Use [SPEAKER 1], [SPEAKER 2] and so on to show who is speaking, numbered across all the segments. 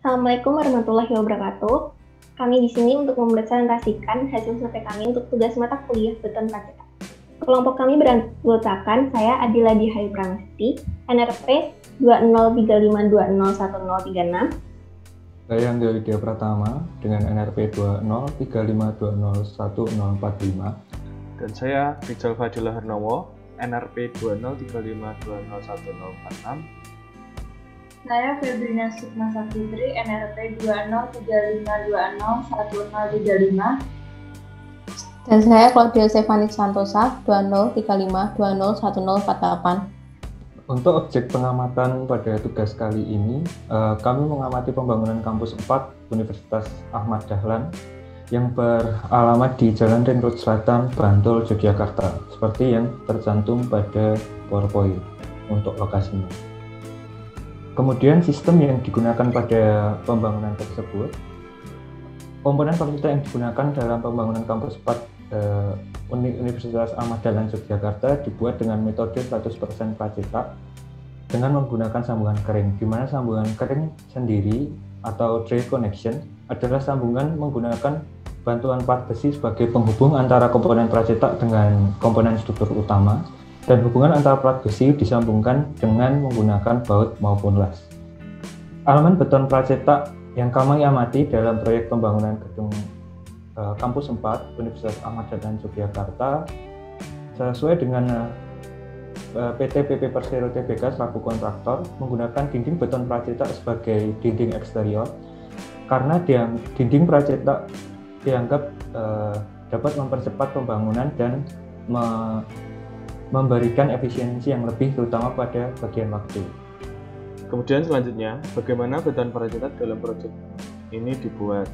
[SPEAKER 1] Assalamualaikum warahmatullahi wabarakatuh. Kami di sini untuk mempresentasikan hasil survei kami untuk tugas mata kuliah beton pracetak. Kelompok kami beranggotakan saya Adila Dihayu Pramesti, NRP 2035201036.
[SPEAKER 2] Saya Angga Widya Pratama dengan NRP 2035201045.
[SPEAKER 3] Dan saya Rizal Fadila Harnowo, NRP 2035201046.
[SPEAKER 4] Saya Febrina Sukma Safitri, NRP 2035201035.
[SPEAKER 5] Dan saya Claudia Stefanik Santosa, 2035201048.
[SPEAKER 2] Untuk objek pengamatan pada tugas kali ini, kami mengamati pembangunan kampus 4 Universitas Ahmad Dahlan yang beralamat di Jalan Ring Road Selatan, Bantul, Yogyakarta, seperti yang tercantum pada PowerPoint untuk lokasinya. Kemudian sistem yang digunakan pada pembangunan tersebut, komponen pracetak yang digunakan dalam pembangunan kampus 4 Universitas Ahmad Dahlan Yogyakarta dibuat dengan metode 100% pracetak dengan menggunakan sambungan kering, di mana sambungan kering sendiri atau dry connection adalah sambungan menggunakan bantuan plat besi sebagai penghubung antara komponen pracetak dengan komponen struktur utama, dan hubungan antara plat besi disambungkan dengan menggunakan baut maupun las. Elemen beton pracetak yang kami amati dalam proyek pembangunan gedung Kampus 4 Universitas Ahmad Dahlan Yogyakarta sesuai dengan PT PP Persero Tbk selaku kontraktor menggunakan dinding beton pracetak sebagai dinding eksterior karena dinding pracetak dianggap dapat mempercepat pembangunan dan memberikan efisiensi yang lebih terutama pada bagian waktu.
[SPEAKER 3] Kemudian selanjutnya, bagaimana beton pracetak dalam proyek ini dibuat?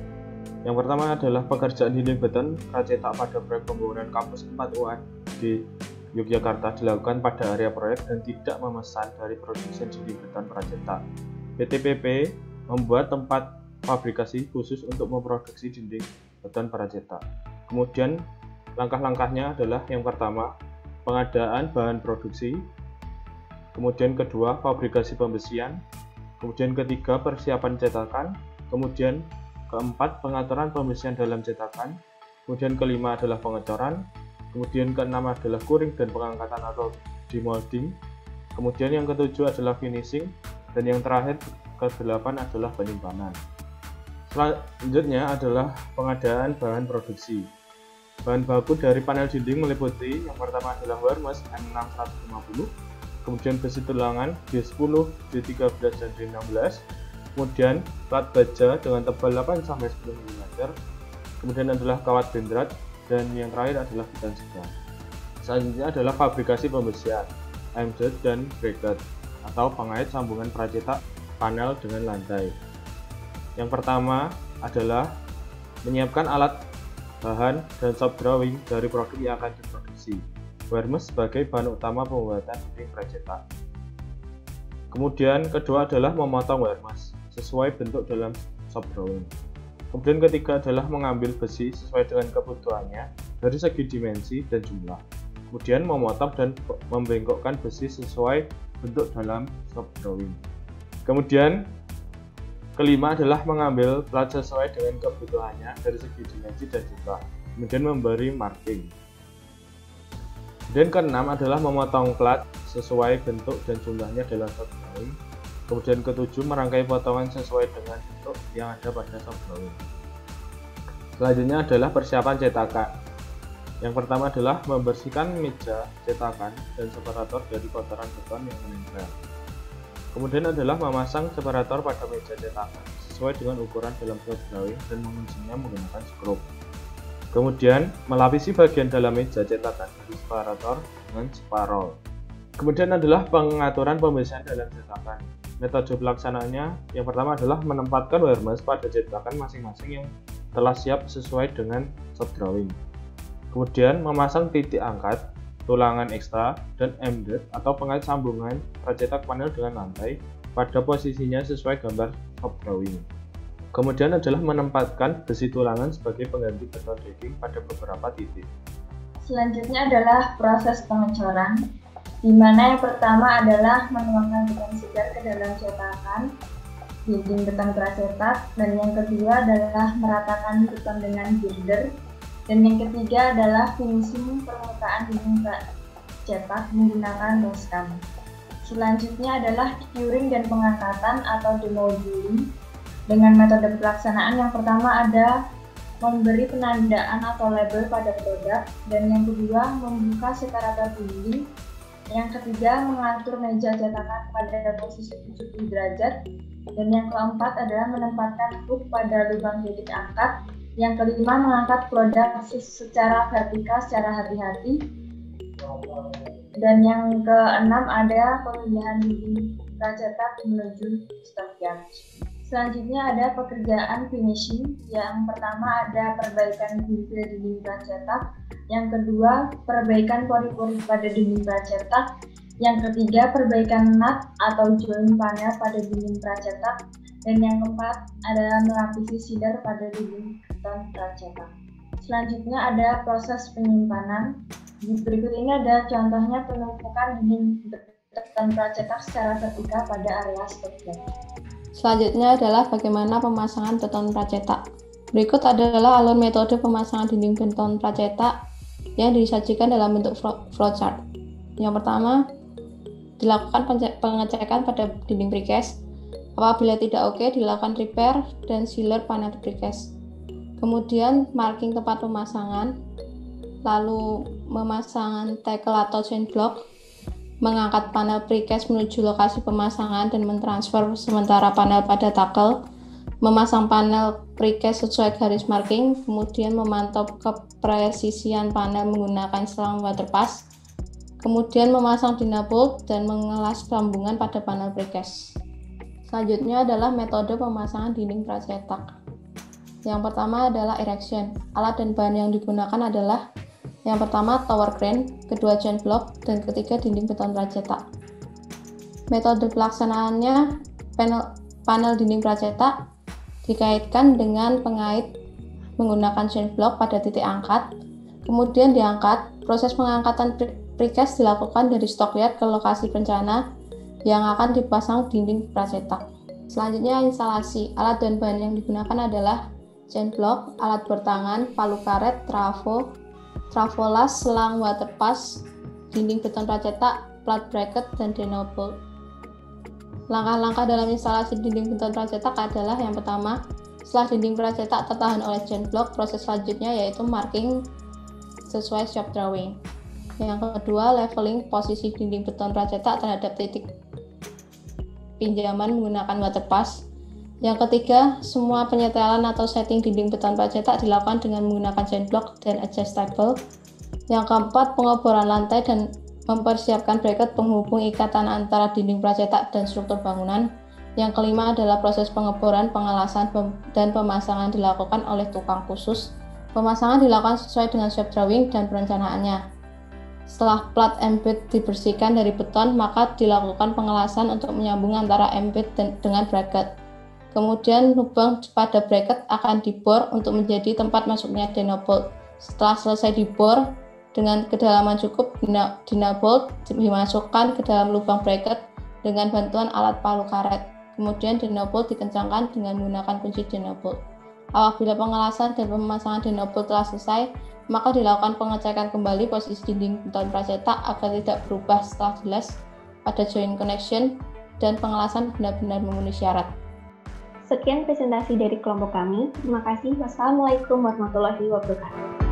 [SPEAKER 3] Yang pertama adalah pekerjaan dinding beton pracetak pada proyek pembangunan kampus 4 UAN di Yogyakarta dilakukan pada area proyek dan tidak memesan dari produsen dinding beton pracetak. PT PP membuat tempat fabrikasi khusus untuk memproduksi dinding beton pracetak. Kemudian langkah-langkahnya adalah yang pertama, pengadaan bahan produksi, kemudian kedua, fabrikasi pembesian, kemudian ketiga, persiapan cetakan, kemudian keempat, pengaturan pembesian dalam cetakan, kemudian kelima adalah pengecoran, kemudian keenam adalah kuring dan pengangkatan atau demolding, kemudian yang ketujuh adalah finishing, dan yang terakhir kedelapan adalah penyimpanan. Selanjutnya adalah pengadaan bahan produksi. Bahan baku dari panel dinding meliputi yang pertama adalah Wermes M6 150, kemudian besi tulangan D10, D13, dan D16, kemudian plat baja dengan tebal 8-10 mm, kemudian adalah kawat bendrat, dan yang terakhir adalah beton segar. Selanjutnya adalah fabrikasi pembesian, MZ dan bracket atau pengait sambungan pracetak panel dengan lantai. Yang pertama adalah menyiapkan alat bahan dan shop drawing dari produk yang akan diproduksi. Wermes sebagai bahan utama pembuatan dinding pracetak. Kemudian kedua adalah memotong wermes sesuai bentuk dalam shop drawing. Kemudian ketiga adalah mengambil besi sesuai dengan kebutuhannya dari segi dimensi dan jumlah. Kemudian memotong dan membengkokkan besi sesuai bentuk dalam shop drawing. Kemudian kelima adalah mengambil plat sesuai dengan kebutuhannya dari segi dimensi dan jumlah, kemudian memberi marking. Dan keenam adalah memotong plat sesuai bentuk dan jumlahnya dalam shop drawing. Kemudian ketujuh, merangkai potongan sesuai dengan bentuk yang ada pada shop drawing. Selanjutnya adalah persiapan cetakan. Yang pertama adalah membersihkan meja cetakan dan separator dari kotoran beton yang menempel. Kemudian adalah memasang separator pada meja cetakan sesuai dengan ukuran dalam shop drawing dan menguncinya menggunakan skrup. Kemudian melapisi bagian dalam meja cetakan dari separator dengan sparol. Kemudian adalah pengaturan pembesian dalam cetakan. Metode pelaksanaannya yang pertama adalah menempatkan wermes pada cetakan masing-masing yang telah siap sesuai dengan shop drawing. Kemudian memasang titik angkat, tulangan ekstra, dan MZ atau pengait sambungan pracetak panel dengan lantai pada posisinya sesuai gambar shop drawing. Kemudian adalah menempatkan besi tulangan sebagai pengganti beton decking pada beberapa titik.
[SPEAKER 4] Selanjutnya adalah proses pengecoran, di mana yang pertama adalah menuangkan beton segar ke dalam cetakan, dinding beton pracetak, dan yang kedua adalah meratakan beton dengan girder, dan yang ketiga adalah finishing permukaan dinding pracetak menggunakan roscam. Selanjutnya adalah curing dan pengangkatan atau demoduling dengan metode pelaksanaan. Yang pertama ada memberi penandaan atau label pada produk, dan yang kedua membuka separator dinding. Yang ketiga mengatur meja cetakan pada posisi 70 derajat, dan yang keempat adalah menempatkan hook pada lubang titik angkat. Yang kelima mengangkat produk secara vertikal secara hati-hati. Dan yang keenam ada pemindahan dinding pracetak menuju stockyard. Selanjutnya ada pekerjaan finishing. Yang pertama ada perbaikan build dinding pracetak. Yang kedua perbaikan pori-pori pada dinding pracetak. Yang ketiga perbaikan nut atau joint panel pada dinding pracetak. Dan yang keempat adalah melapisi sealer pada dinding beton pracetak. Selanjutnya ada proses penyimpanan. Berikut ini ada contohnya penumpukan dinding beton pracetak secara vertikal pada area stockyard.
[SPEAKER 5] Selanjutnya adalah bagaimana pemasangan beton pracetak. Berikut adalah alur metode pemasangan dinding beton pracetak yang disajikan dalam bentuk flowchart. Yang pertama, dilakukan pengecekan pada dinding precast. Apabila tidak oke, dilakukan repair dan sealer panel precast. Kemudian marking tempat pemasangan, lalu memasang tackle atau chain block, mengangkat panel precast menuju lokasi pemasangan dan mentransfer sementara panel pada tackle, memasang panel precast sesuai garis marking, kemudian memantau kepresisian panel menggunakan selang water pass, kemudian memasang dyna bolt dan mengelas sambungan pada panel precast. Selanjutnya adalah metode pemasangan dinding pracetak. Yang pertama adalah erection. Alat dan bahan yang digunakan adalah yang pertama tower crane, kedua chain block, dan ketiga dinding beton pracetak. Metode pelaksanaannya panel dinding pracetak dikaitkan dengan pengait menggunakan chain block pada titik angkat, kemudian diangkat. Proses pengangkatan precast dilakukan dari stockyard ke lokasi rencana yang akan dipasang dinding pracetak. Selanjutnya instalasi. Alat dan bahan yang digunakan adalah chain block, alat bertangan, palu karet, travolas, selang water pass, dinding beton pracetak, plat bracket, dan dyna bolt. Langkah-langkah dalam instalasi dinding beton pracetak adalah yang pertama, setelah dinding pracetak tertahan oleh chain block, proses selanjutnya yaitu marking sesuai shop drawing. Yang kedua, leveling posisi dinding beton pracetak terhadap titik pinjaman menggunakan water pass. Yang ketiga, semua penyetelan atau setting dinding beton pracetak dilakukan dengan menggunakan chain block dan adjustable. Yang keempat, pengeboran lantai dan mempersiapkan bracket penghubung ikatan antara dinding pracetak dan struktur bangunan. Yang kelima adalah proses pengeboran, pengelasan, dan pemasangan dilakukan oleh tukang khusus. Pemasangan dilakukan sesuai dengan shop drawing dan perencanaannya. Setelah plat embed dibersihkan dari beton, maka dilakukan pengelasan untuk menyambung antara embed dengan bracket. Kemudian lubang pada bracket akan dibor untuk menjadi tempat masuknya dyna bolt. Setelah selesai dibor dengan kedalaman cukup, dyna bolt dimasukkan ke dalam lubang bracket dengan bantuan alat palu karet. Kemudian dyna bolt dikencangkan dengan menggunakan kunci dyna bolt. Apabila pengelasan dan pemasangan dyna bolt telah selesai, maka dilakukan pengecekan kembali posisi dinding beton pracetak agar tidak berubah setelah jelas pada joint connection dan pengelasan benar-benar memenuhi syarat.
[SPEAKER 1] Sekian presentasi dari kelompok kami. Terima kasih. Wassalamualaikum warahmatullahi wabarakatuh.